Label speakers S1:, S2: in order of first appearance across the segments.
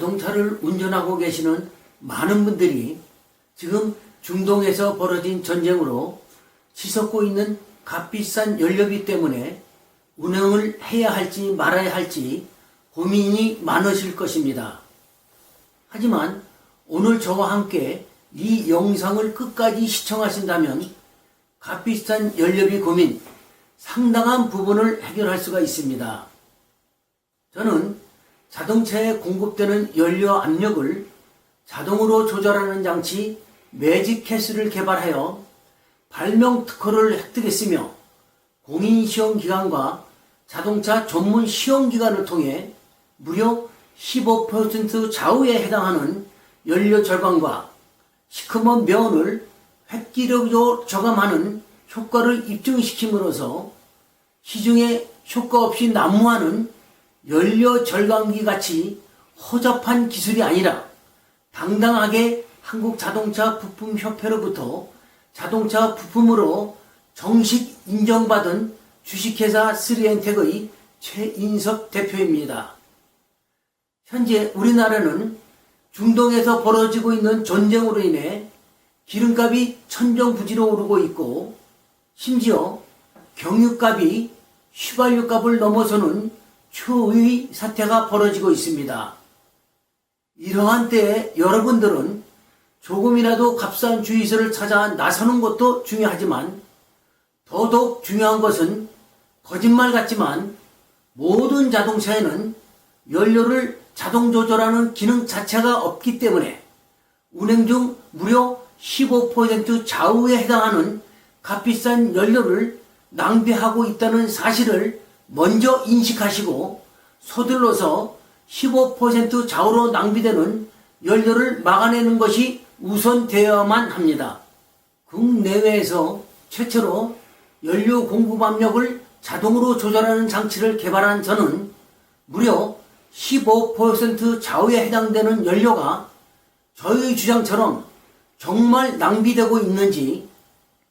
S1: 자동차를 운전하고 계시는 많은 분들이 지금 중동에서 벌어진 전쟁으로 치솟고 있는 값비싼 연료비 때문에 운행을 해야 할지 말아야 할지 고민이 많으실 것입니다. 하지만 오늘 저와 함께 이 영상을 끝까지 시청하신다면 값비싼 연료비 고민 상당한 부분을 해결할 수가 있습니다. 저는 자동차에 공급되는 연료 압력을 자동으로 조절하는 장치 매직 캐슬을 개발하여 발명 특허를 획득했으며 공인시험기관과 자동차 전문 시험기관을 통해 무려 15% 좌우에 해당하는 연료 절감과 시커먼 매연을 획기적으로 저감하는 효과를 입증시킴으로써 시중에 효과 없이 난무하는 연료 절감기 같이 허접한 기술이 아니라 당당하게 한국자동차 부품협회로부터 자동차 부품으로 정식 인정받은 주식회사 3엔텍의 최인섭 대표입니다. 현재 우리나라는 중동에서 벌어지고 있는 전쟁으로 인해 기름값이 천정부지로 오르고 있고 심지어 경유값이 휘발유값을 넘어서는 초유의 사태가 벌어지고 있습니다. 이러한 때에 여러분들은 조금이라도 값싼 주유소를 찾아 나서는 것도 중요하지만 더더욱 중요한 것은 거짓말 같지만 모든 자동차에는 연료를 자동 조절하는 기능 자체가 없기 때문에 운행 중 무려 15% 좌우에 해당하는 값비싼 연료를 낭비하고 있다는 사실을 먼저 인식하시고 서둘러서 15% 좌우로 낭비되는 연료를 막아내는 것이 우선되어야만 합니다. 국내외에서 최초로 연료 공급 압력을 자동으로 조절하는 장치를 개발한 저는 무려 15% 좌우에 해당되는 연료가 저의 주장처럼 정말 낭비되고 있는지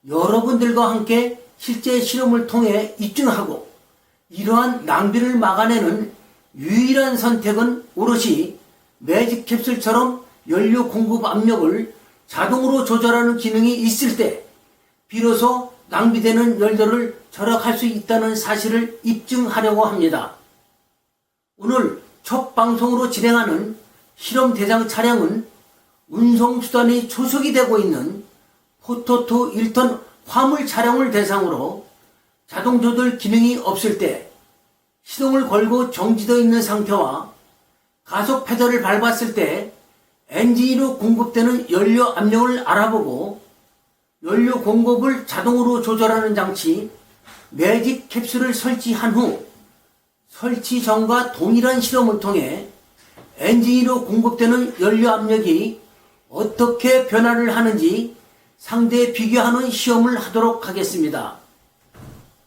S1: 여러분들과 함께 실제 실험을 통해 입증하고 이러한 낭비를 막아내는 유일한 선택은 오롯이 매직 캡슐처럼 연료 공급 압력을 자동으로 조절하는 기능이 있을 때 비로소 낭비되는 연료를 절약할 수 있다는 사실을 입증하려고 합니다. 오늘 첫 방송으로 진행하는 실험 대상 차량은 운송수단이 초석이 되고 있는 포토2 1톤 화물 차량을 대상으로 자동 조절 기능이 없을 때 시동을 걸고 정지되어 있는 상태와 가속 페달을 밟았을 때 엔진으로 공급되는 연료 압력을 알아보고 연료 공급을 자동으로 조절하는 장치 매직 캡슐을 설치한 후 설치 전과 동일한 실험을 통해 엔진으로 공급되는 연료 압력이 어떻게 변화를 하는지 상대 비교하는 시험을 하도록 하겠습니다.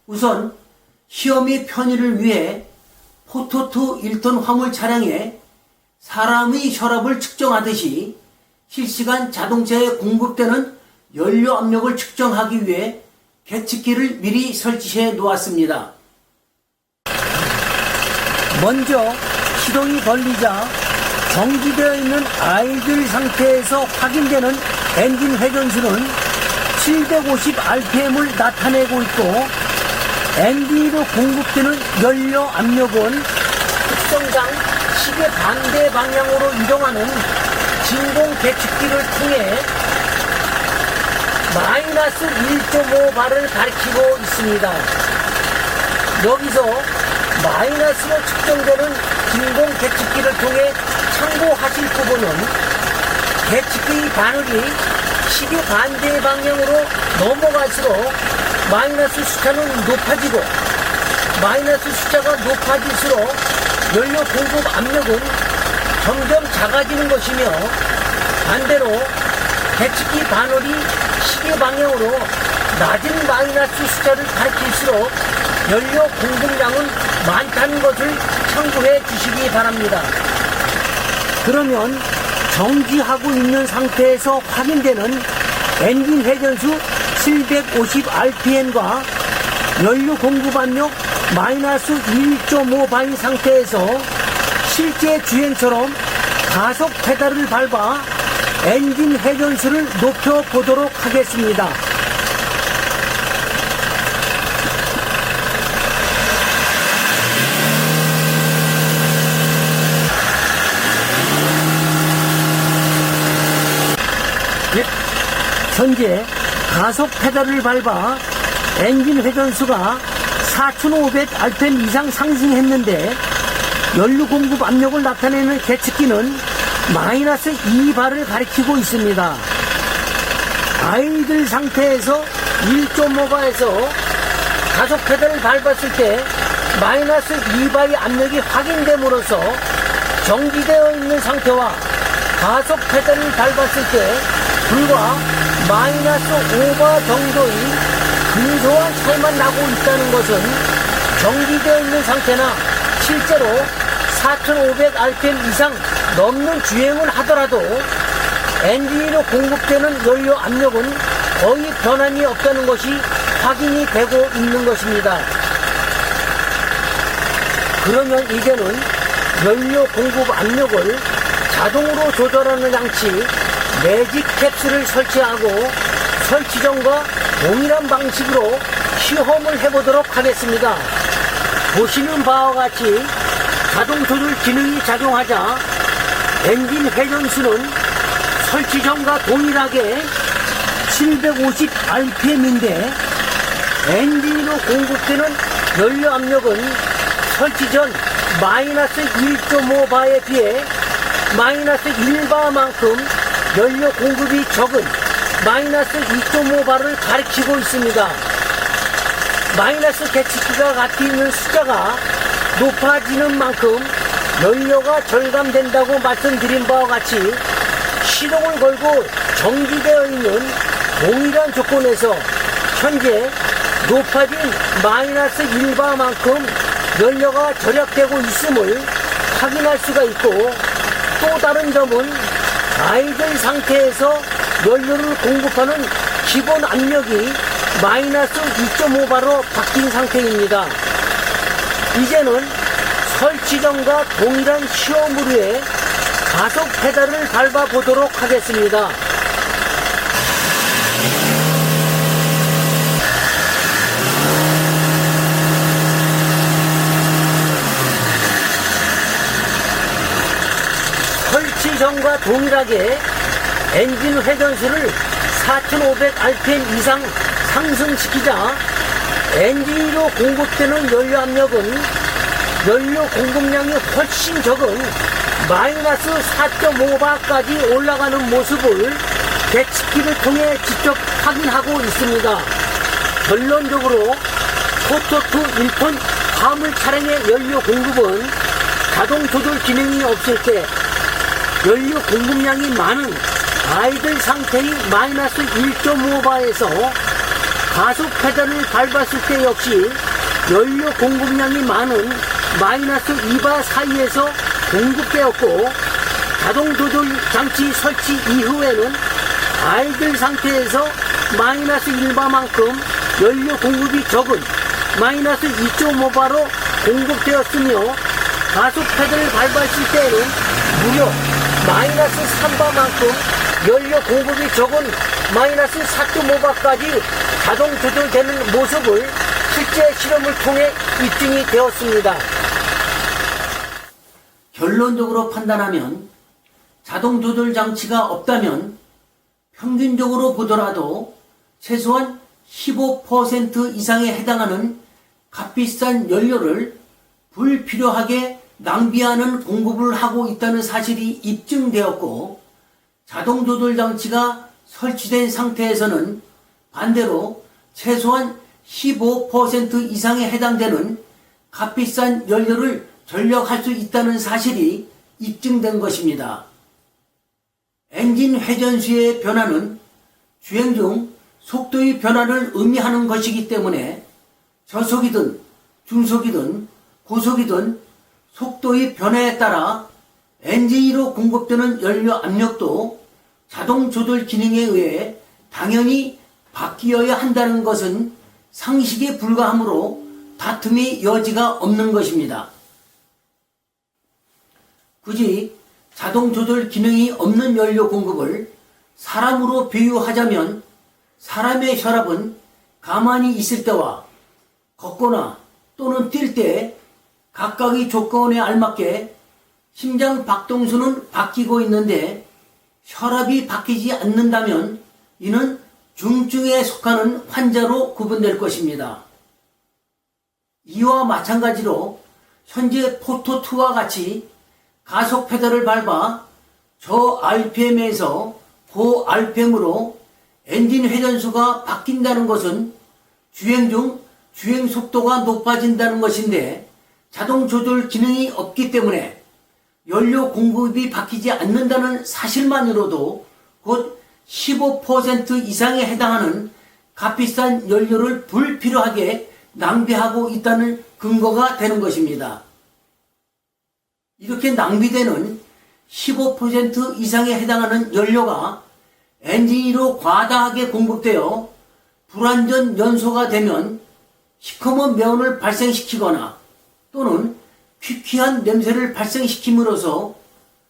S1: 우선 시험의 편의를 위해 포토2 1톤 화물 차량에 사람의 혈압을 측정하듯이 실시간 자동차에 공급되는 연료 압력을 측정하기 위해 계측기를 미리 설치해 놓았습니다. 먼저 시동이 걸리자 정지되어 있는 아이들 상태에서 확인되는 엔진 회전수는 750rpm을 나타내고 있고 엔진으로 공급되는 연료 압력은 특성상 시계 반대 방향으로 이동하는 진공 계측기를 통해 마이너스 1.5바를 가리키고 있습니다. 여기서 마이너스로 측정되는 진공 계측기를 통해 참고하실 부분은 계측기 바늘이 시계 반대 방향으로 넘어갈수록 마이너스 숫자는 높아지고 마이너스 숫자가 높아질수록 연료 공급 압력은 점점 작아지는 것이며 반대로 계측기 바늘이 시계 방향으로 낮은 마이너스 숫자를 가리킬수록 연료 공급량은 많다는 것을 참고해 주시기 바랍니다. 그러면 정지하고 있는 상태에서 확인되는 엔진 회전수 750rpm과 연료 공급 압력 마이너스 1.5바인 상태에서 실제 주행처럼 가속 페달을 밟아 엔진 회전수를 높여보도록 하겠습니다. 현재 가속 페달을 밟아 엔진 회전수가 4500rpm 이상 상승했는데 연료 공급 압력을 나타내는 계측기는 마이너스 2바를 가리키고 있습니다. 아이들 상태에서 1.5바에서 가속 페달을 밟았을 때 마이너스 2바의 압력이 확인됨으로써 정지되어 있는 상태와 가속 페달을 밟았을 때 불과 마이너스 5바 정도의 근소한 차이만 나고 있다는 것은 정지되어 있는 상태나 실제로 4500rpm 이상 넘는 주행을 하더라도 엔진으로 공급되는 연료 압력은 거의 변함이 없다는 것이 확인이 되고 있는 것입니다. 그러면 이제는 연료 공급 압력을 자동으로 조절하는 장치 매직 캡슐을 설치하고 설치 전과 동일한 방식으로 시험을 해보도록 하겠습니다. 보시는 바와 같이 자동 조절 기능이 작용하자 엔진 회전수는 설치 전과 동일하게 750rpm인데 엔진으로 공급되는 연료 압력은 설치 전 마이너스 1.5바에 비해 마이너스 1바만큼 연료 공급이 적은 마이너스 2.5바를 가리키고 있습니다. 마이너스 계측기가 갖고 있는 숫자가 높아지는 만큼 연료가 절감된다고 말씀드린 바와 같이 시동을 걸고 정지되어 있는 동일한 조건에서 현재 높아진 마이너스 1바만큼 연료가 절약되고 있음을 확인할 수가 있고, 또 다른 점은 아이들 상태에서 연료를 공급하는 기본 압력이 마이너스 2.5바로 바뀐 상태입니다. 이제는 설치 전과 동일한 시험을 위해 가속 페달을 밟아 보도록 하겠습니다. 설치 전과 동일하게 엔진 회전수를 4500rpm 이상 상승시키자 엔진으로 공급되는 연료 압력은 연료 공급량이 훨씬 적은 마이너스 4.5바까지 올라가는 모습을 계측기를 통해 직접 확인하고 있습니다. 결론적으로 포토2 1톤 화물 차량의 연료 공급은 자동 조절 기능이 없을 때 연료 공급량이 많은 아이들 상태의 마이너스 1.5바에서 가속 페달을 밟았을 때 역시 연료 공급량이 많은 마이너스 2바 사이에서 공급되었고, 자동 조절 장치 설치 이후에는 아이들 상태에서 마이너스 1바만큼 연료 공급이 적은 마이너스 2.5바로 공급되었으며, 가속 페달을 밟았을 때에는 무려 마이너스 3바만큼 연료 공급이 적은 마이너스 4.5바까지 자동 조절되는 모습을 실제 실험을 통해 입증이 되었습니다. 결론적으로 판단하면 자동 조절 장치가 없다면 평균적으로 보더라도 최소한 15% 이상에 해당하는 값비싼 연료를 불필요하게 낭비하는 공급을 하고 있다는 사실이 입증되었고, 자동 조절 장치가 설치된 상태에서는 반대로 최소한 15% 이상에 해당되는 값비싼 연료를 절약할 수 있다는 사실이 입증된 것입니다. 엔진 회전수의 변화는 주행 중 속도의 변화를 의미하는 것이기 때문에 저속이든 중속이든 고속이든 속도의 변화에 따라 엔진으로 공급되는 연료 압력도 자동 조절 기능에 의해 당연히 바뀌어야 한다는 것은 상식에 불과하므로 다툼의 여지가 없는 것입니다. 굳이 자동 조절 기능이 없는 연료 공급을 사람으로 비유하자면 사람의 혈압은 가만히 있을 때와 걷거나 또는 뛸 때 각각의 조건에 알맞게 심장 박동수는 바뀌고 있는데 혈압이 바뀌지 않는다면 이는 중증에 속하는 환자로 구분될 것입니다. 이와 마찬가지로 현재 포토2와 같이 가속 페달을 밟아 저 RPM에서 고 RPM으로 엔진 회전수가 바뀐다는 것은 주행 중 주행 속도가 높아진다는 것인데 자동 조절 기능이 없기 때문에 연료 공급이 바뀌지 않는다는 사실만으로도 곧 15% 이상에 해당하는 값비싼 연료를 불필요하게 낭비하고 있다는 근거가 되는 것입니다. 이렇게 낭비되는 15% 이상에 해당하는 연료가 엔진으로 과다하게 공급되어 불완전 연소가 되면 시커먼 매연을 발생시키거나 또는 퀴퀴한 냄새를 발생시킴으로써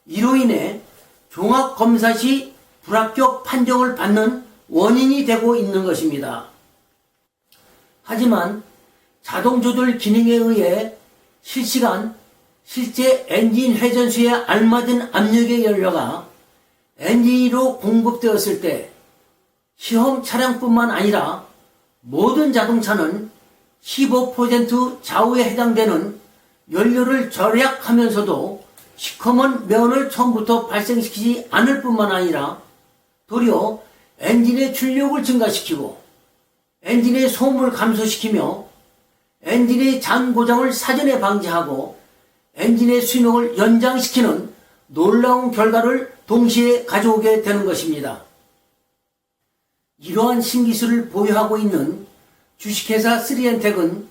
S1: 이로 인해 종합검사 시 불합격 판정을 받는 원인이 되고 있는 것입니다. 하지만 자동조절 기능에 의해 실시간 실제 엔진 회전수에 알맞은 압력의 연료가 엔진으로 공급되었을 때 시험 차량뿐만 아니라 모든 자동차는 15% 좌우에 해당되는 연료를 절약하면서도 시커먼 매연을 처음부터 발생시키지 않을 뿐만 아니라 도리어 엔진의 출력을 증가시키고 엔진의 소음을 감소시키며 엔진의 잔고장을 사전에 방지하고 엔진의 수명을 연장시키는 놀라운 결과를 동시에 가져오게 되는 것입니다. 이러한 신기술을 보유하고 있는 주식회사 3엔텍은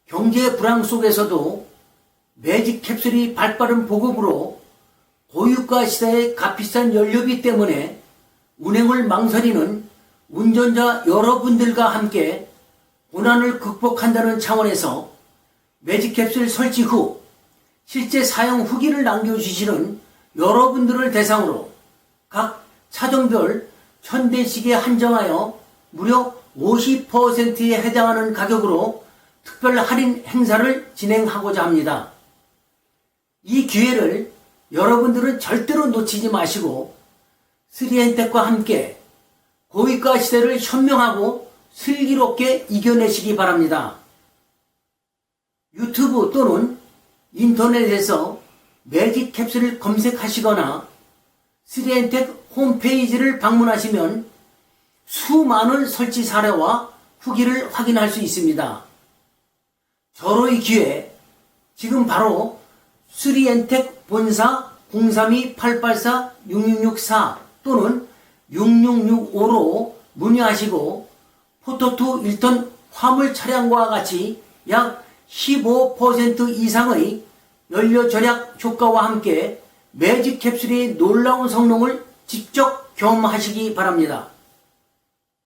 S1: 경제 불황 속에서도 매직 캡슐이 발빠른 보급으로 고유가 시대의 값비싼 연료비 때문에 운행을 망설이는 운전자 여러분들과 함께 고난을 극복한다는 차원에서 매직 캡슐 설치 후 실제 사용 후기를 남겨주시는 여러분들을 대상으로 각 차종별 1000대씩에 한정하여 무려 50%에 해당하는 가격으로 특별 할인 행사를 진행하고자 합니다. 이 기회를 여러분들은 절대로 놓치지 마시고 3엔텍과 함께 고위가 시대를 현명하고 슬기롭게 이겨내시기 바랍니다. 유튜브 또는 인터넷에서 매직 캡슐을 검색하시거나 3엔텍 홈페이지를 방문하시면 수많은 설치 사례와 후기를 확인할 수 있습니다. 절호의 기회, 지금 바로 3엔텍 본사 032-884-6664 또는 6665로 문의하시고 포토2 1톤 화물 차량과 같이 약 15% 이상의 연료 절약 효과와 함께 매직 캡슐의 놀라운 성능을 직접 경험하시기 바랍니다.